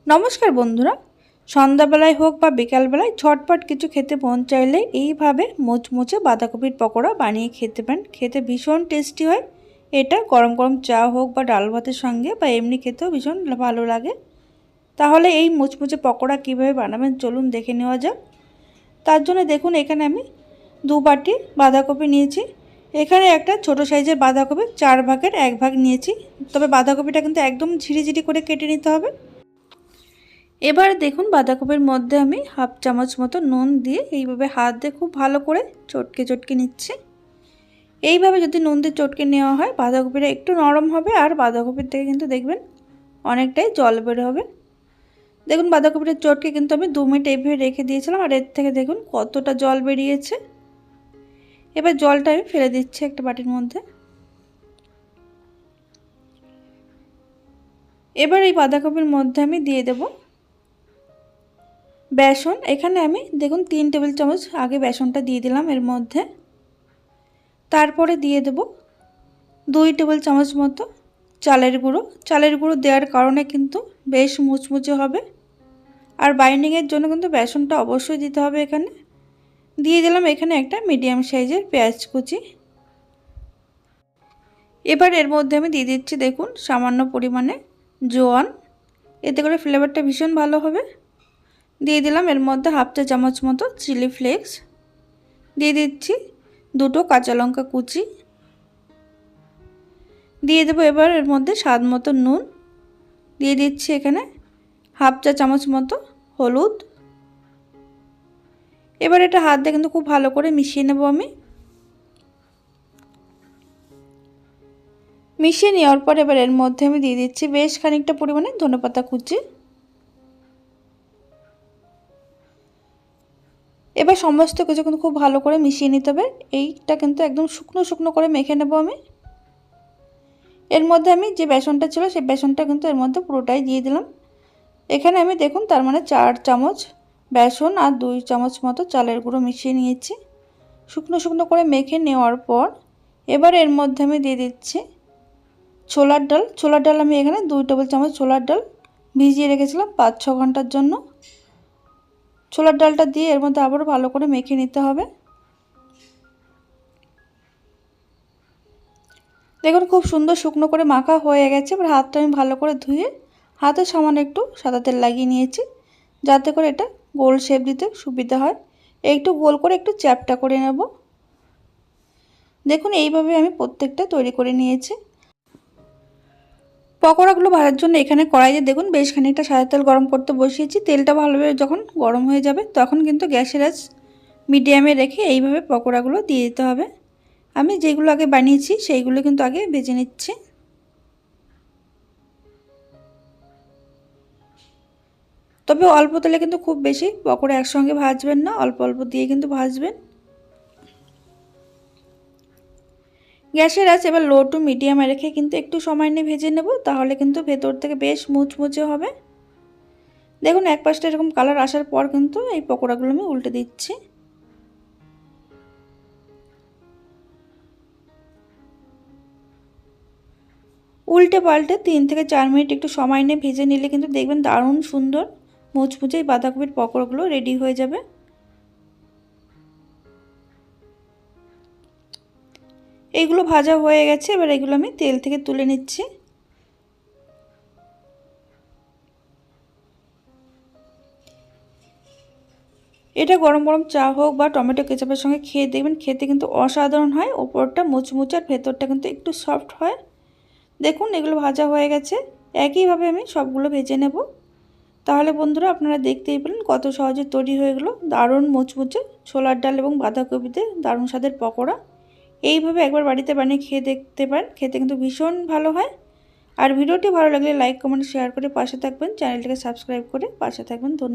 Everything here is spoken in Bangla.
নমস্কার বন্ধুরা, সন্ধ্যাবেলায় হোক বা বিকালবেলায় ঝটপট কিছু খেতে মন চাইলে এইভাবে মুচমুচে বাঁধাকপির পকোড়া বানিয়ে খেতে পারেন। খেতে ভীষণ টেস্টি হয়। এটা গরম গরম চা হোক বা ডাল ভাতের সঙ্গে বা এমনি খেতেও ভীষণ ভালো লাগে। তাহলে এই মুচমুচে পকোড়া কীভাবে বানাবেন চলুন দেখে নেওয়া যাক। তার জন্য দেখুন এখানে আমি 2 বাটি বাঁধাকপি নিয়েছি। এখানে একটা ছোট সাইজের বাঁধাকপি 4 ভাগের 1 ভাগ নিয়েছি। তবে বাঁধাকপিটা কিন্তু একদম ঝিরিঝিরি করে কেটে নিতে হবে। এবার দেখুন বাঁধাকপির মধ্যে আমি হাফ চামচ মতো নুন দিয়ে এইভাবে হাত দিয়ে খুব ভালো করে চটকে নিচ্ছি। এইভাবে যদি নুন দিয়ে চটকে নেওয়া হয় বাঁধাকপিটা একটু নরম হবে আর বাঁধাকপির থেকে কিন্তু দেখবেন অনেকটাই জল বের হবে। দেখুন বাঁধাকপিটা চটকে কিন্তু আমি 2 মিনিট এইভাবে রেখে দিয়েছিলাম আর এর থেকে দেখুন কতটা জল বেরিয়েছে। এবার জলটা আমি ফেলে দিচ্ছি একটা বাটির মধ্যে। এবার এই বাঁধাকপির মধ্যে আমি দিয়ে দেব বেসন। এখানে আমি দেখুন 3 টেবিল চামচ আগে বেসনটা দিয়ে দিলাম এর মধ্যে। তারপরে দিয়ে দেব 2 টেবিল চামচ মতো চালের গুঁড়ো। চালের গুঁড়ো দেওয়ার কারণে কিন্তু বেশ মুচমুচে হবে আর বাইন্ডিংয়ের জন্য কিন্তু বেসনটা অবশ্যই দিতে হবে। এখানে দিয়ে দিলাম এখানে একটা মিডিয়াম সাইজের পেঁয়াজ কুচি। এবার এর মধ্যে আমি দিয়ে দিচ্ছি দেখুন সামান্য পরিমাণে জোয়ান, এতে করে ফ্লেভারটা ভীষণ ভালো হবে। দিয়ে দিলাম এর মধ্যে হাফ চা চামচ মতো চিলি ফ্লেক্স। দিয়ে দিচ্ছি 2টো কাঁচা লঙ্কা কুচি। দিয়ে দেবো এবার এর মধ্যে স্বাদ মতো নুন। দিয়ে দিচ্ছি এখানে হাফ চা চামচ মতো হলুদ। এবার এটা হাত দিয়ে কিন্তু খুব ভালো করে মিশিয়ে নেব আমি। মিশিয়ে নেওয়ার পর এবার এর মধ্যে আমি দিয়ে দিচ্ছি বেশ খানিকটা পরিমাণে ধনেপাতা কুচি। এবার সমস্ত কিছু কিন্তু খুব ভালো করে মিশিয়ে নিতে হবে। এইটা কিন্তু একদম শুকনো শুকনো করে মেখে নেব আমি। এর মধ্যে আমি যে বেসনটা ছিল সেই বেসনটা কিন্তু এর মধ্যে পুরোটাই দিয়ে দিলাম। এখানে আমি দেখুন তার মানে 4 চামচ বেসন আর 2 চামচ মতো চালের গুঁড়ো মিশিয়ে নিয়েছি। শুকনো শুকনো করে মেখে নেওয়ার পর এবার এর মধ্যে আমি দিয়ে দিচ্ছি ছোলার ডাল। ছোলার ডাল আমি এখানে 2 টেবিল চামচ ছোলার ডাল ভিজিয়ে রেখেছিলাম 5-6 ঘন্টার জন্য। ছোলার ডালটা দিয়ে এর মধ্যে আবারও ভালো করে মেখে নিতে হবে। দেখুন খুব সুন্দর শুকনো করে মাখা হয়ে গেছে। এবার হাতটা আমি ভালো করে ধুয়ে হাতে সামান্য একটু সাদা তেল লাগিয়ে নিয়েছি যাতে করে এটা গোল শেপ দিতে সুবিধা হয়। একটু গোল করে একটু চ্যাপটা করে নেব। দেখুন এইভাবে আমি প্রত্যেকটা তৈরি করে নিয়েছি। পকোড়াগুলো ভাজার জন্য এখানে কড়াইতে দেখুন বেশ খানিকটা সাদা তেল গরম করতে বসিয়েছি। তেলটা ভালোভাবে যখন গরম হয়ে যাবে তখন কিন্তু গ্যাসের আঁচ মিডিয়ামে রেখে এইভাবে পকোড়াগুলো দিয়ে দিতে হবে। আমি যেগুলো আগে বানিয়েছি সেইগুলো কিন্তু আগে ভেজে নিচ্ছি। তবে অল্প তেলে কিন্তু খুব বেশি পকোড়া একসঙ্গে ভাজবেন না, অল্প অল্প দিয়ে কিন্তু ভাজবেন। গ্যাসের আঁচ এবার লো টু মিডিয়ামে রেখে কিন্তু একটু সময় নিয়ে ভেজে নেব, তাহলে কিন্তু ভেতর থেকে বেশ মুচমুচে হবে। দেখুন এক পাশটা এরকম কালার আসার পর কিন্তু এই পকোড়াগুলো আমি উল্টে দিচ্ছি। উল্টে পাল্টে 3 থেকে 4 মিনিট একটু সময় নিয়ে ভেজে নিলে কিন্তু দেখবেন দারুণ সুন্দর মুচমুচে বাঁধাকপির পকোড়াগুলো রেডি হয়ে যাবে। এইগুলো ভাজা হয়ে গেছে, এবার এগুলো আমি তেল থেকে তুলে নিচ্ছি। এটা গরম গরম চা হোক বা টমেটো কেচাপের সঙ্গে খেয়ে দেখবেন খেতে কিন্তু অসাধারণ হয়। ওপরটা মুচমুচে আর ভেতরটা কিন্তু একটু সফট হয়। দেখুন এগুলো ভাজা হয়ে গেছে। একইভাবে আমি সবগুলো ভেজে নেব। তাহলে বন্ধুরা আপনারা দেখতেই পেলেন কত সহজে তৈরি হয়ে গেল দারুণ মুচমুচে ছোলার ডাল এবং বাঁধাকপিতে দারুণ স্বাদের পকোড়া। এইভাবে একবার বাড়িতে বানিয়ে খেয়ে দেখতে পারেন, খেতে কিন্তু ভীষণ ভালো হয়। আর ভিডিওটি ভালো লাগলে লাইক কমেন্ট শেয়ার করে পাশে থাকবেন, চ্যানেলটিকে সাবস্ক্রাইব করে পাশে থাকবেন। ধন্যবাদ।